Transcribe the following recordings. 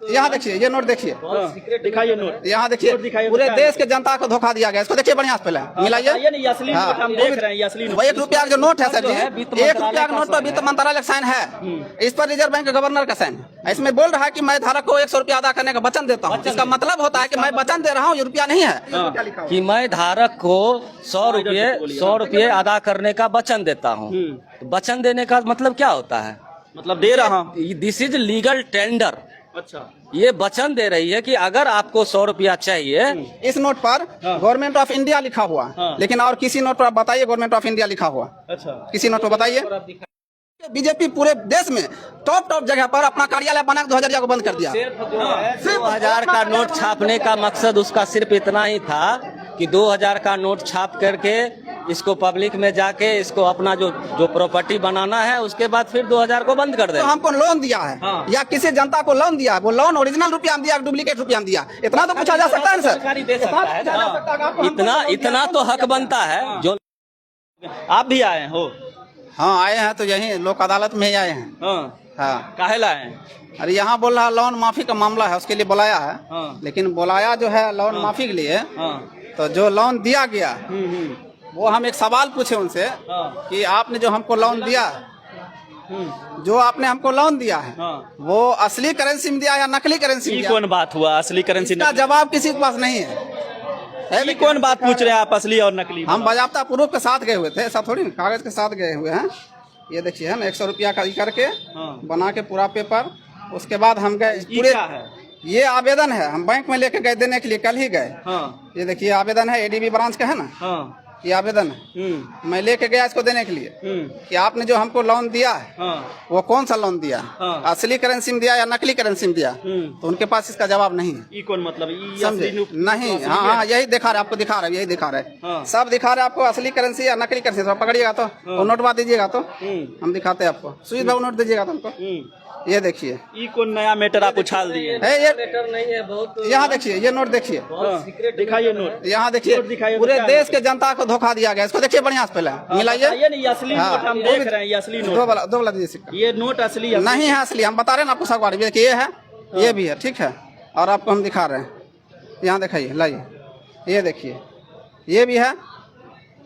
यहाँ देखिए ये नोट देखिए, दिखाइए नोट। यहाँ देखिए पूरे देश के जनता को धोखा दिया गया। इसको देखिए बढ़िया से पहले मिलाइए। ये असली नोट हम देख रहे हैं, ये असली नोट। 1 रुपया का जो नोट है सर जी, 1 रुपया का नोट पर वित्त मंत्रालय का साइन है, इस पर रिजर्व बैंक के गवर्नर का साइन है। इसमें बोल रहा है कि मैं धारक को 100 रुपया अदा करने का वचन देता हूँ। इसका मतलब होता है कि मैं वचन दे रहा हूँ, ये रुपया नहीं है कि मैं धारक को 100 रुपये अदा करने का वचन देता हूँ। वचन देने का मतलब क्या होता है? मतलब दे रहा हूँ, दिस इज लीगल टेंडर। अच्छा, ये वचन दे रही है कि अगर आपको 100 रुपया चाहिए, इस नोट पर गवर्नमेंट ऑफ इंडिया लिखा हुआ, लेकिन और किसी नोट पर बताइए गवर्नमेंट ऑफ इंडिया लिखा हुआ? अच्छा, किसी नोट पर बताइए। बीजेपी पूरे देश में टॉप जगह पर अपना कार्यालय बना के 2000 को बंद कर दिया। 2000 का नोट छापने का मकसद उसका सिर्फ इतना ही था कि 2000 का नोट छाप करके इसको पब्लिक में जाके इसको अपना जो प्रॉपर्टी बनाना है, उसके बाद फिर 2000 को बंद कर दे। तो हमको लोन दिया है या किसी जनता को लोन दिया है, वो लोन ओरिजिनल रुपया दिया, डुप्लीकेट रुपया दिया, इतना तो पूछा जा सकता है सर। इतना तो हक बनता है। जो आप भी आए हो? हाँ आए हैं, तो यही लोक अदालत में ही आए हैं। हाँ काहे लाए हैं? अरे यहाँ बोल रहा लोन माफी का मामला है, उसके लिए बुलाया है। लेकिन बुलाया जो है लोन माफी के लिए, तो जो लोन दिया गया वो हम एक सवाल पूछे उनसे कि आपने जो हमको लोन दिया, जो आपने हमको लोन दिया है वो असली करेंसी में दिया या नकली करेंसी में दिया? कौन बात हुआ असली करेंसी? का जवाब किसी के पास नहीं है। कौन बात पूछ रहे हैं आप, असली और नकली? हम बाजाप्ता प्रूफ के साथ गए हुए थे, ऐसा थोड़ी कागज के साथ गए हुए हैं। ये देखिए है ना 100 रुपया का करके बना के पूरा पेपर, उसके बाद हम गए पूरे। ये आवेदन है, हम बैंक में लेके गए देने के लिए, कल ही गए। ये देखिए आवेदन है, एडीबी ब्रांच का है ना, ये आवेदन है। मैं लेके गया इसको देने के लिए कि आपने जो हमको लोन दिया है वो कौन सा लोन दिया, असली करेंसी में दिया या नकली करेंसी में दिया? तो उनके पास इसका जवाब नहीं है। कौन मतलब समझे नहीं? हाँ यही दिखा रहे, आपको दिखा रहे, यही दिखा रहे, सब दिखा रहे आपको, असली करेंसी या नकली करेंसी। तो पकड़िएगा तो नोटवा दीजिएगा, तो हम दिखाते हैं आपको। सुजीत बाबू नोट दीजिएगा तो हमको। ये देखिए ये कौन नया मैटर आप उछाल दिए? ये मैटर नहीं है बहुत। यहाँ देखिए ये नोट देखिए, दिखाइए नोट। यहाँ देखिए पूरे देश के जनता को धोखा दिया गया। इसको देखिए बढ़िया से पहले मिलाइए। ये असली नोट हम देख रहे हैं, ये असली नोट। दो वाला दीजिए सिक्का। ये नोट असली नहीं है, असली हम बता रहे हैं आपको। सगवाड़ी देखिए ये है, ये भी है, ठीक है। और आपको हम दिखा रहे हैं, यहाँ दिखाइए, लाइए, ये देखिए ये भी है,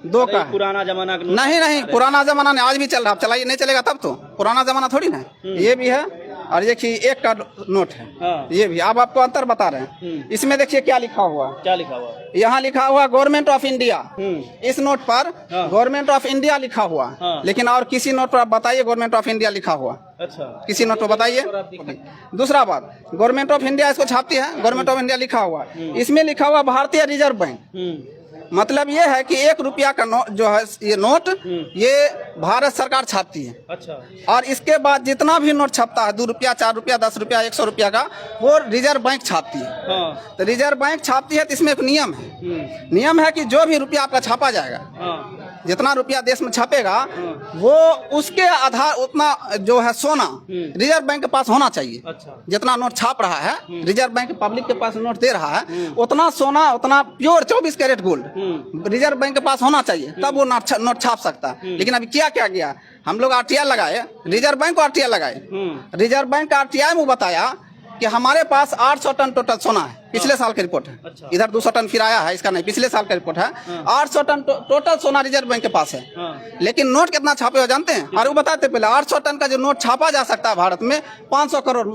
2 का पुराना जमाना का। नहीं पुराना जमाना नहीं, आज भी चल रहा। चलाइए, नहीं चलेगा तब तो पुराना जमाना थोड़ी ना। ये भी है, और देखिए 1 का नोट है, ये भी। अब आपको अंतर बता रहे हैं। इसमें देखिए क्या लिखा हुआ, क्या लिखा हुआ? यहाँ लिखा हुआ गवर्नमेंट ऑफ इंडिया। इस नोट पर गवर्नमेंट ऑफ इंडिया लिखा हुआ, लेकिन और किसी नोट पर बताइए गवर्नमेंट ऑफ इंडिया लिखा हुआ? अच्छा, किसी नोट पर बताइए। दूसरा बात, गवर्नमेंट ऑफ इंडिया इसको छापती है, गवर्नमेंट ऑफ इंडिया लिखा हुआ, इसमें लिखा हुआ भारतीय रिजर्व बैंक। मतलब ये है कि 1 रुपया का नोट जो है, ये नोट ये भारत सरकार छापती है। अच्छा, और इसके बाद जितना भी नोट छपता है, 2 रुपया, 4 रुपया, 10 रुपया, 100 रुपया का, वो रिजर्व बैंक छापती है। तो रिजर्व बैंक छापती है, तो इसमें एक नियम है। नियम है कि जो भी रुपया आपका छापा जाएगा, जितना रुपया देश में छापेगा, वो उसके आधार उतना जो है सोना रिजर्व बैंक के पास होना चाहिए। अच्छा, जितना नोट छाप रहा है, रिजर्व बैंक पब्लिक के पास नोट दे रहा है, उतना सोना, उतना pure 24 carat gold reserve bank के पास होना चाहिए, तब वो नोट छाप सकता है। लेकिन अभी क्या गया, हम लोग RTI लगाए, रिजर्व बैंक को RTI लगाए। रिजर्व बैंक का RTI में बताया कि हमारे पास 800 टन टोटल सोना है, पिछले साल की रिपोर्ट है। अच्छा। इधर 200 टन फिर आया है, इसका नहीं, पिछले साल का रिपोर्ट है। 800 टन टोटल सोना रिजर्व बैंक के पास है। लेकिन नोट कितना छापे हो जानते हैं? और वो बताते पहले, 800 टन का जो नोट छापा जा सकता है भारत में, 500 करोड़,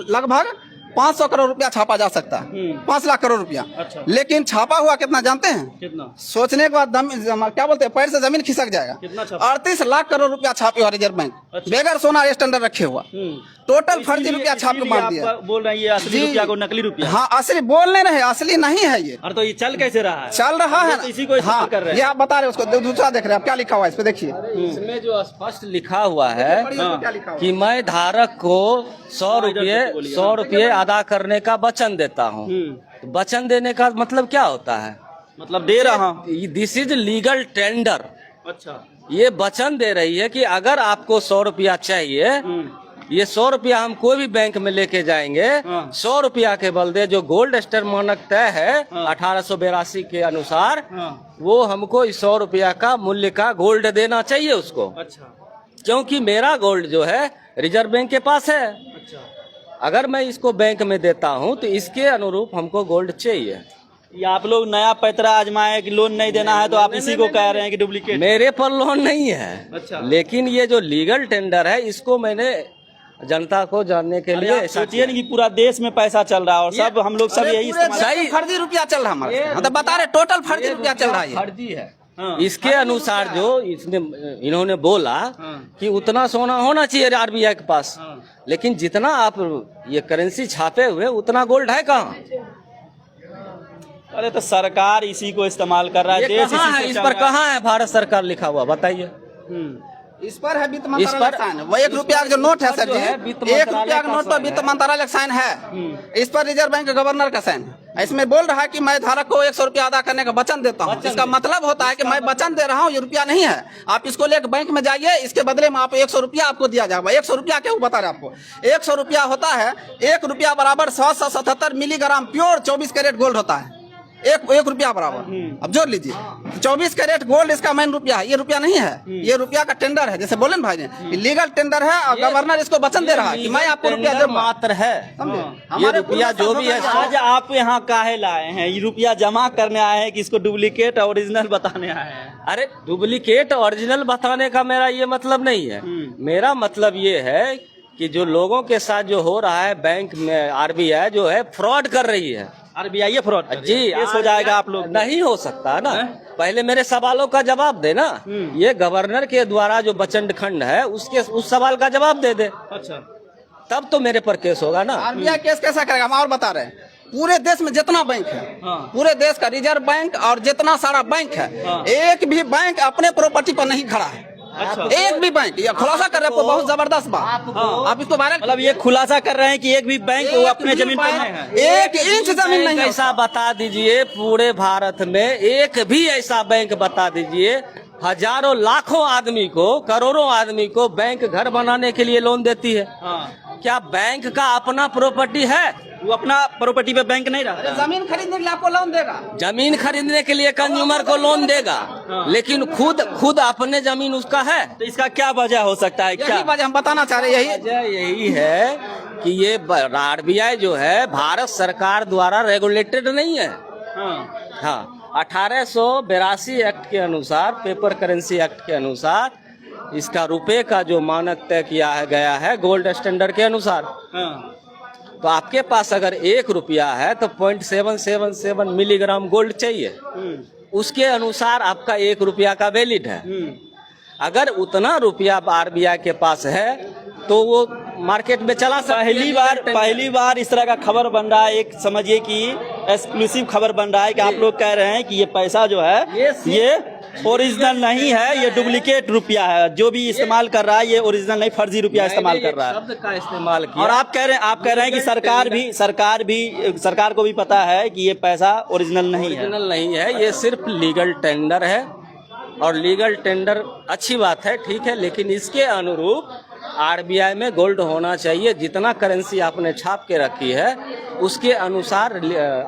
लगभग 500 करोड़ रुपया छापा जा सकता है, 5 लाख करोड़ रुपया। अच्छा। लेकिन छापा हुआ कितना जानते हैं? कितना? सोचने के बाद क्या बोलते हैं, पैर से जमीन खिसक जाएगा। 38 लाख करोड़ रुपया छापे हुआ रिजर्व बैंक। अच्छा। बेगर सोना स्टैंडर्ड रखे हुआ, टोटल फर्जी रुपया छाप के मार दिया। बोल रहे हैं ये असली रुपया को नकली रुपया? हाँ, असली बोल नहीं रहे, असली नहीं है ये। और तो ये चल कैसे रहा है? चल रहा है, इसी को हाँ, कर रहे हैं। ये आप बता रहे हैं, उसको दूसरा देख रहे हैं आप, क्या लिखा हुआ है इस पे देखिए। इसमें जो स्पष्ट लिखा हुआ है क्या लिखा हुआ? कि मैं धारक को 100 रुपये अदा करने का वचन देता हूँ। वचन देने का मतलब क्या होता है? मतलब दे रहा हूँ, दिस इज लीगल टेंडर। अच्छा, ये वचन दे रही है कि अगर आपको 100 रुपया चाहिए, ये 100 रुपया हम कोई भी बैंक में लेके जाएंगे, 100 रुपया के बदले जो गोल्ड स्टार मानक तय है 1882 के अनुसार, वो हमको इस 100 रुपया का मूल्य का गोल्ड देना चाहिए उसको। अच्छा, क्योंकि मेरा गोल्ड जो है रिजर्व बैंक के पास है। अच्छा, अगर मैं इसको बैंक में देता हूँ तो इसके अनुरूप हमको गोल्ड चाहिए। ये आप लोग नया पैतरा आजमाए कि लोन नहीं देना है तो आप इसी को कह रहे हैं कि डुप्लीकेट? मेरे पर लोन नहीं है। अच्छा। लेकिन ये जो लीगल टेंडर है इसको मैंने जनता को जानने के लिए ऐसा सोचिए कि पूरा देश में पैसा चल रहा है और सब हम लोग सब यही इस्तेमाल- सही फर्जी रुपया चल रहा हमारे, मतलब बता रहे टोटल फर्जी रुपया चल रहा है ये। फर्जी है। हाँ। इसके अनुसार जो इन्होंने बोला कि उतना सोना होना चाहिए आरबीआई के पास, लेकिन जितना आप ये करेंसी छापे हुए उतना गोल्ड है कहाँ? अरे तो सरकार इसी को इस्तेमाल कर रहा है, ये देश कहाँ इसी है? से इस चल पर रहा है। कहाँ है भारत सरकार लिखा हुआ बताइए? इस पर है वित्त इस मंत्रालय पर- का साइन। वो 1 रुपया का जो नोट है सर जो जी, है वित्त 1 मंत्रालय रुपया का का नोट पर साइन वित्त है। मंत्रालय का साइन है। इस पर रिजर्व बैंक गवर्नर का साइन है। इसमें बोल रहा है कि मैं धारक को 100 रुपया अदा करने का वचन देता हूँ। इसका मतलब होता है कि मैं वचन दे रहा हूँ, ये रुपया नहीं है, आप इसको लेकर बैंक में जाइए, इसके बदले में आप 100 रुपया आपको दिया जाएगा। 100 रुपया क्या बता रहे आपको? 100 रुपया होता है, 1 रुपया बराबर 177 मिलीग्राम प्योर 24 कैरेट गोल्ड होता है। एक रुपया बराबर, अब जोड़ लीजिए, 24 कैरेट गोल्ड इसका मेन रुपया है। ये रुपया नहीं है, ये रुपया का टेंडर है, जैसे बोले ना भाई ने, लीगल टेंडर है और गवर्नर इसको वचन दे रहा है कि मैं आपको रुपया टेंडर दूंगा। मात्र है। ये रुपया जो भी है आज आप यहाँ काहे लाए हैं? ये रुपया जमा करने आए हैं कि इसको डुप्लीकेट ओरिजिनल बताने आए हैं? अरे डुप्लीकेट ओरिजिनल बताने का मेरा ये मतलब नहीं है। मेरा मतलब ये है कि जो लोगों के साथ जो हो रहा है, बैंक में आरबीआई जो है फ्रॉड कर रही है। आरबीआई फ्रॉड जी केस हो जाएगा आप लोग? नहीं हो सकता ना। पहले मेरे सवालों का जवाब दे ना। ये गवर्नर के द्वारा जो बचत खंड है उस सवाल का जवाब दे दे, अच्छा तब तो मेरे पर केस होगा ना। आरबीआई केस कैसा करेगा हम और बता रहे हैं। पूरे देश में जितना बैंक है, पूरे देश का रिजर्व बैंक और जितना सारा बैंक है, एक भी बैंक अपने प्रॉपर्टी पर नहीं खड़ा है। अच्छा। एक भी बैंक, ये खुलासा कर रहे हैं, बहुत जबरदस्त बात। आप इसको वायरल, मतलब ये खुलासा कर रहे हैं कि एक भी बैंक वो अपने जमीन पर नहीं है? 1 इंच जमीन नहीं है। ऐसा बता दीजिए पूरे भारत में एक भी ऐसा बैंक बता दीजिए। हजारों लाखों आदमी को, करोड़ों आदमी को बैंक घर बनाने के लिए लोन देती है। क्या बैंक का अपना प्रॉपर्टी है? वो अपना प्रॉपर्टी पे बैंक नहीं रहा। जमीन खरीदने के लिए आपको लोन देगा, जमीन खरीदने के लिए कंज्यूमर को लोन देगा, लेकिन खुद अपने जमीन उसका है। तो इसका क्या वजह हो सकता है? क्या यही वजह हम बताना चाह रहे हैं। यही है कि ये आरबीआई जो है भारत सरकार द्वारा रेगुलेटेड नहीं है। हाँ, 1882 एक्ट के अनुसार, पेपर करेंसी एक्ट के अनुसार इसका रुपए का जो मानक तय किया गया है गोल्ड स्टैंडर्ड के अनुसार। तो आपके पास अगर 1 रुपया है तो 0.777 मिलीग्राम गोल्ड चाहिए। उसके अनुसार आपका 1 रुपया का वैलिड है। अगर उतना रुपया आरबीआई के पास है तो वो मार्केट में चला सकता है। पहली बार इस तरह का खबर बन रहा है। एक समझिए कि एक्सक्लूसिव खबर बन रहा है कि आप लोग कह रहे हैं कि ये पैसा जो है ये ओरिजिनल नहीं है, ये डुप्लीकेट रुपया है। जो भी इस्तेमाल कर रहा है ये ओरिजिनल नहीं, फर्जी रुपया इस्तेमाल कर रहा है। शब्द का इस्तेमाल किया। और आप कह रहे हैं कि सरकार को भी पता है कि ये पैसा ओरिजिनल नहीं है। ओरिजिनल नहीं है, ये सिर्फ लीगल टेंडर है। और लीगल टेंडर अच्छी बात है, ठीक है, लेकिन इसके अनुरूप आरबीआई में गोल्ड होना चाहिए। जितना करेंसी आपने छाप के रखी है उसके अनुसार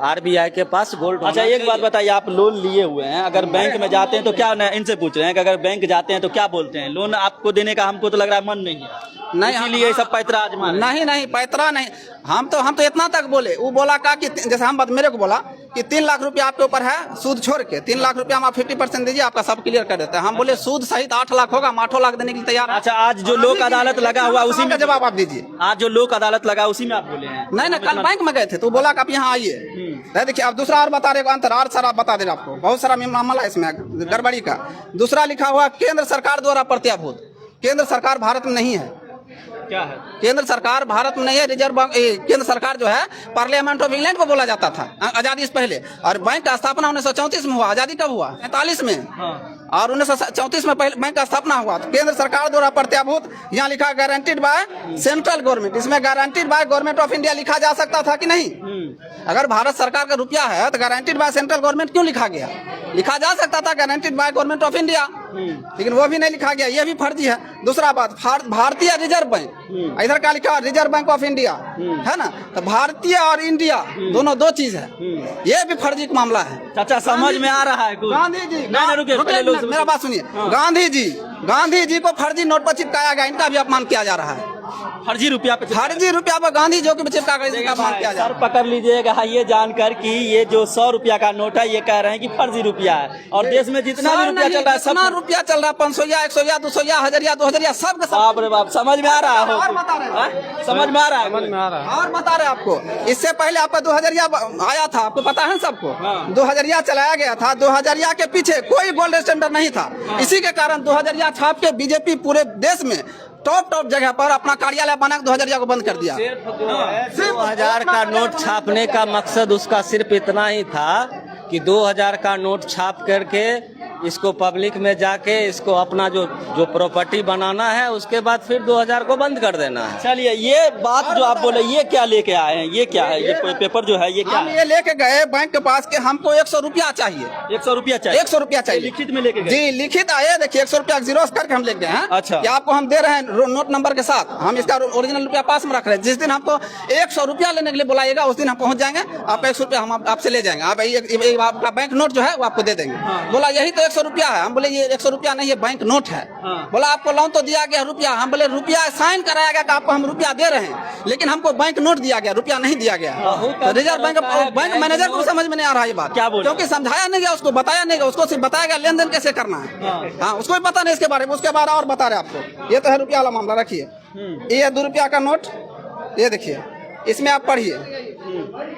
आरबीआई के पास गोल्ड होना चाहिए। एक बात बताइए, आप लोन लिए हुए हैं, अगर बैंक में जाते हैं तो क्या, इनसे पूछ रहे हैं कि अगर बैंक जाते हैं तो क्या बोलते हैं? लोन आपको देने का हमको तो लग रहा है मन नहीं है, नहीं, इसीलिए सब पैतरा आजमा रहे हैं। नहीं पैतरा नहीं। हम तो इतना तक बोले, वो बोला का कि जैसे हम मेरे को बोला कि 3 लाख रुपया आपके ऊपर है, सूद छोड़ के 3 लाख रुपया हम आप 50% दीजिए, आपका सब क्लियर कर देते हैं। हम बोले सूद सहित 8 लाख होगा, हम 8 लाख देने के लिए तैयार हैं। अच्छा, आज जो लोक अदालत लगा हुआ उसी में जवाब आप दीजिए। आज जो लोक अदालत लगा उसी में आप बोले हैं? नहीं, कल बैंक में गए थे तो बोला कि आप यहाँ आइए। देखिए, आप दूसरा और बता रहे अंतर और सारा बता दे रहे आपको, बहुत सारा मामला है इसमें गड़बड़ी का। दूसरा लिखा हुआ केंद्र सरकार द्वारा प्रत्याभूत। केंद्र सरकार भारत में नहीं है। क्या है? केंद्र सरकार भारत में नहीं है। रिजर्व बैंक, केंद्र सरकार जो है पार्लियामेंट ऑफ इंग्लैंड को बोला जाता था आजादी से पहले। और बैंक का स्थापना 1934 में हुआ। आजादी कब हुआ? 45 में। और 1934 में पहले बैंक का स्थापना हुआ। तो केंद्र सरकार द्वारा प्रत्याभूत, यहाँ लिखा गारंटीड बाय सेंट्रल गवर्नमेंट। इसमें guaranteed by government of India लिखा जा सकता था कि नहीं? अगर भारत सरकार का रुपया है तो गारंटीड बाय सेंट्रल गवर्नमेंट क्यों लिखा गया? लिखा जा सकता था guaranteed by government of India, लेकिन वो भी नहीं लिखा गया। ये भी फर्जी है। दूसरा बात, भारतीय रिजर्व बैंक, इधर का लिखा रिजर्व बैंक ऑफ इंडिया है ना, तो भारतीय और इंडिया दोनों 2 चीज है। ये भी फर्जी का मामला है। चाचा समझ में आ रहा है कुछ? गांधी जी, रुके, मेरा बात सुनिए। गांधी जी को फर्जी नोट पर चिपकाया गया, इनका भी अपमान किया जा रहा है। फर्जी रुपया पे फर्जी रुपया पर गांधी जो कि चिपका कर इसका मान किया सर जाए। पकड़ लीजिएगा ये जानकर कि ये जो 100 रुपया का नोट है ये कह रहे हैं कि फर्जी रुपया है और देश में जितना भी रुपया चल रहा है सब जितना रुपया चल रहा है 500 100 200 1000 2000 सब के सब। बाप रे बाप समझ में आ रहा हो और बता रहे हैं। हाँ? समझ में आ रहा है और बता रहे हैं आपको, इससे पहले आपका 2000 आया था, आपको पता है सबको। हाँ। 2000 चलाया गया था, 2000 के पीछे कोई गोल्ड स्टैंडर्ड नहीं था। इसी के कारण 2000 छाप के बीजेपी पूरे देश में टॉप जगह पर अपना कार्यालय बना के 2000 को बंद कर दिया। सिर्फ 2000 का नोट छापने का मकसद उसका सिर्फ इतना ही था कि 2000 का नोट छाप करके इसको पब्लिक में जाके इसको अपना जो प्रॉपर्टी बनाना है, उसके बाद फिर 2000 को बंद कर देना है। चलिए ये बात जो आप बोले ये क्या लेके आए हैं, ये क्या है, ये पेपर जो है ये क्या हम है? ये लेके गए बैंक के पास के हमको 100 रुपया चाहिए। 100 रुपया चाहिए, 100 रुपया चाहिए लिखित में लेके गए? जी लिखित आए, देखिए 100 रुपया जीरो करके हम ले गए हैं। अच्छा। कि आपको हम दे रहे हैं नोट नंबर के साथ, हम इसका ओरिजिनल रुपया पास में रख रहे हैं। जिस दिन हमको 100 रुपया लेने के लिए बुलाइएगा उस दिन हम पहुंच जाएंगे, आपका 100 रुपया हम आपसे ले जाएंगे। आप आपका बैंक नोट जो है वो आपको दे देंगे। बोला यही तो 100 रुपया है। हम बोले ये 100 रुपया नहीं, ये बैंक नोट है। बोला आपको लोन तो दिया गया रुपया। हम बोले रुपया साइन कराया गया कि आपको हम रुपया दे रहे हैं, लेकिन हमको बैंक नोट दिया गया, रुपया नहीं दिया गया। तो रिजर्व बैंक मैनेजर को समझ में नहीं आ रहा है ये बात, क्या बोले? क्योंकि समझाया नहीं गया, उसको बताया नहीं गया, उसको सिर्फ बताया गया लेन देन कैसे करना है। हाँ उसको भी पता नहीं इसके बारे में। उसके बाद और बता रहे आपको, ये तो है रुपया वाला मामला। रखिए ये 2 रुपया का नोट, ये देखिए इसमें आप पढ़िए,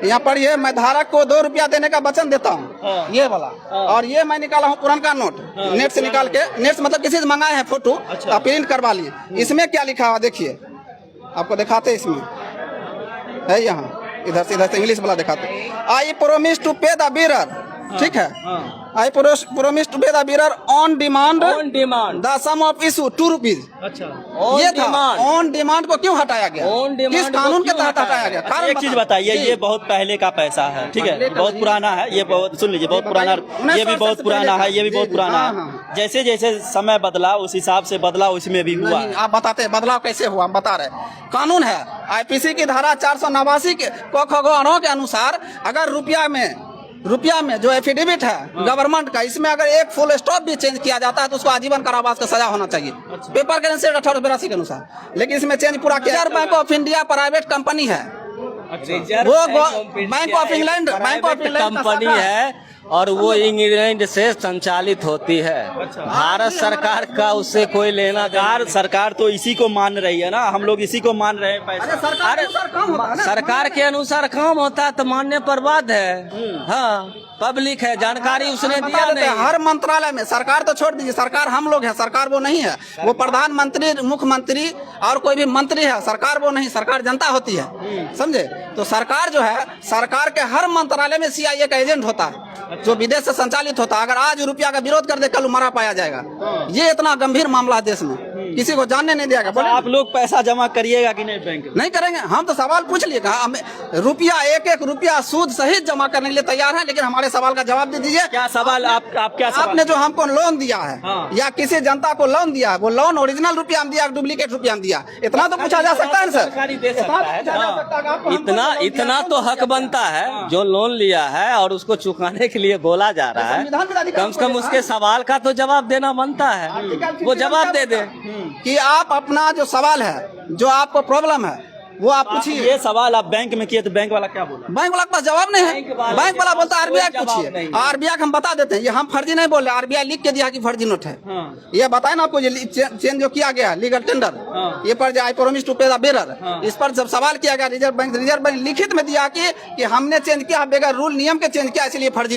यहाँ पढ़िए। मैं धारक को 2 रुपया देने का वचन देता हूँ, ये वाला। और ये मैं निकाला हूँ पुराना नोट, नेट से निकाल के, नेट से मतलब किसी से मंगाए हैं फोटो, आप प्रिंट करवा लिए। इसमें क्या लिखा हुआ देखिए, आपको दिखाते हैं। इसमें है यहाँ इधर से इंग्लिश वाला दिखाते, I promise to pay the bearer, ठीक है। I promise to pay the bearer on demand the sum of issue 2 rupees. अच्छा, ये था ऑन डिमांड को क्यों हटाया गया, किस कानून के तहत हटाया गया? कारण एक चीज बताइए, ये बहुत पहले का पैसा है, ठीक है, बहुत पुराना है। ये बहुत सुन लीजिए, बहुत पुराना, ये भी बहुत पुराना है, ये भी बहुत पुराना है। जैसे जैसे समय बदला उस हिसाब से बदला, उसमें भी हुआ। आप बताते हैं बदलाव कैसे हुआ, हम बता रहे। कानून है आईपीसी की धारा 489 के के अनुसार, अगर रुपया में जो एफिडेविट है गवर्नमेंट का, इसमें अगर एक फुल स्टॉप भी चेंज किया जाता है तो उसको आजीवन कारावास का सजा होना चाहिए। पेपर करेंसी 1882 के अनुसार। लेकिन इसमें चेंज पूरा किया। Reserve bank of India private company है, वो बैंक ऑफ इंग्लैंड कंपनी है और वो इंग्लैंड से संचालित होती है। भारत सरकार का उससे कोई लेना देना। सरकार तो इसी को मान रही है ना, हम लोग इसी को मान रहे हैं पैसा। अरे सरकार के अनुसार काम होता है तो मानने पर बात है। हाँ पब्लिक है, जानकारी उसने दिया नहीं। हर मंत्रालय में, सरकार तो छोड़ दीजिए, सरकार हम लोग हैं, सरकार वो नहीं है। वो प्रधानमंत्री, मुख्यमंत्री और कोई भी मंत्री है, सरकार वो नहीं, सरकार जनता होती है, समझे। तो सरकार जो है, सरकार के हर मंत्रालय में CIA का एजेंट होता है जो विदेश से संचालित होता है। अगर आज रुपया का विरोध कर दे कल मारा पाया जाएगा। ये इतना गंभीर मामला है देश में, किसी को जानने नहीं दिया गया। आप लोग पैसा जमा करिएगा कि नहीं बैंक में? नहीं करेंगे, हम तो सवाल पूछ लिए, कहा रुपया एक रुपया सूद सहित जमा करने के लिए तैयार है, लेकिन हमारे सवाल का जवाब दे दीजिए। क्या सवाल आप क्या सवाल? आपने जो हमको लोन दिया है या किसी जनता को लोन दिया है, वो लोन ओरिजिनल रुपया हम दिया, डुप्लीकेट रुपया हम दिया, इतना तो पूछा जा सकता है सर। इतना तो हक बनता है, जो लोन लिया है और उसको चुकाने के लिए बोला जा रहा है, कम से कम उसके सवाल का तो जवाब देना बनता है। वो जवाब दे दे कि आप अपना जो सवाल है, जो आपको प्रॉब्लम है, वो आप पूछिए। ये सवाल आप बैंक में किए तो बैंक वाला क्या बोला? बैंक वाला के पास जवाब नहीं है। बैंक वाला बोलता है RBI पूछिए, RBI हम बता देते हैं। ये हम फर्जी नहीं बोल रहे, RBI लिख के दिया कि फर्जी नोट है। ये बताए ना आपको, ये चेंज जो किया गया लीगल टेंडर, ये पर आई promise to pay the bearer, इस पर जब सवाल किया गया रिजर्व बैंक लिखित में दिया कि हमने चेंज किया, बगैर रूल नियम के चेंज किया, इसलिए फर्जी